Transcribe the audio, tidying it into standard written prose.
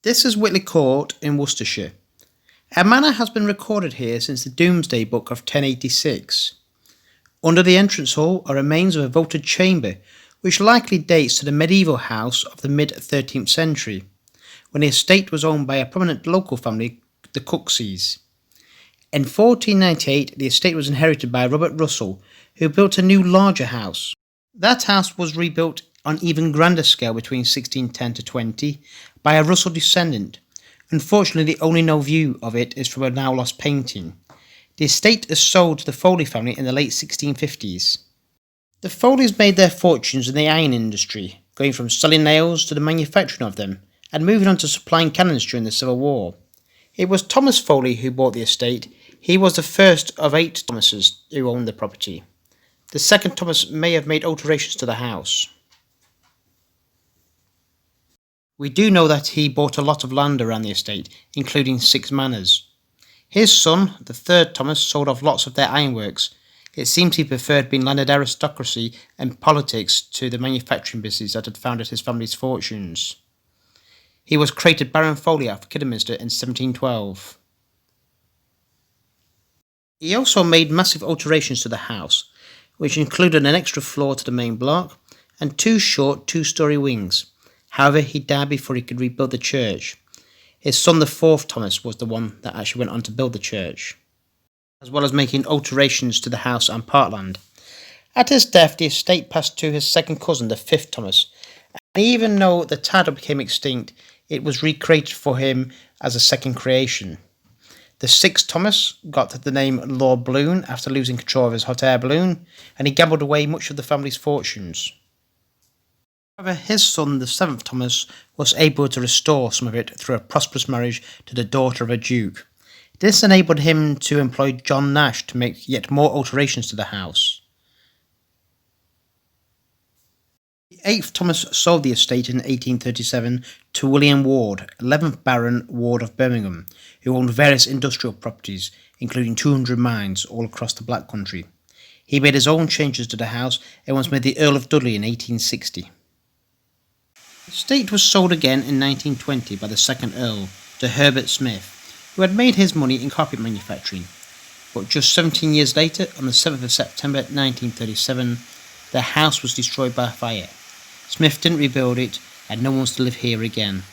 This is Witley Court in Worcestershire. A manor has been recorded here since the Domesday Book of 1086. Under the entrance hall are remains of a vaulted chamber, which likely dates to the medieval house of the mid-13th century, when the estate was owned by a prominent local family, the Cookseys. In 1498, the estate was inherited by Robert Russell, who built a new larger house. That house was rebuilt on even grander scale between 1610 to 20 by a Russell descendant. Unfortunately, the only known view of it is from a now lost painting. The estate is sold to the Foley family in the late 1650s. The Foleys made their fortunes in the iron industry, going from selling nails to the manufacturing of them, and moving on to supplying cannons during the Civil War. It was Thomas Foley who bought the estate. He was the first of 8 Thomases who owned the property. The second Thomas may have made alterations to the house. We do know that he bought a lot of land around the estate, including 6 manors. His son, the third Thomas, sold off lots of their ironworks. It seems he preferred being landed aristocracy and politics to the manufacturing business that had founded his family's fortunes. He was created Baron Foley of Kidderminster in 1712. He also made massive alterations to the house, which included an extra floor to the main block and 2 short 2-storey wings. However, he died before he could rebuild the church. His son, the 4th Thomas, was the one that actually went on to build the church, as well as making alterations to the house and parkland. At his death, the estate passed to his second cousin, the 5th Thomas, and even though the title became extinct, it was recreated for him as a second creation. The 6th Thomas got the name Lord Balloon after losing control of his hot air balloon, and he gambled away much of the family's fortunes. However, his son, the 7th Thomas, was able to restore some of it through a prosperous marriage to the daughter of a duke. This enabled him to employ John Nash to make yet more alterations to the house. The 8th Thomas sold the estate in 1837 to William Ward, 11th Baron Ward of Birmingham, who owned various industrial properties, including 200 mines all across the Black Country. He made his own changes to the house and was made the Earl of Dudley in 1860. The estate was sold again in 1920 by the second Earl to Herbert Smith, who had made his money in carpet manufacturing. But just 17 years later, on the 7th of September 1937, the house was destroyed by fire. Smith didn't rebuild it, and no one's to live here again.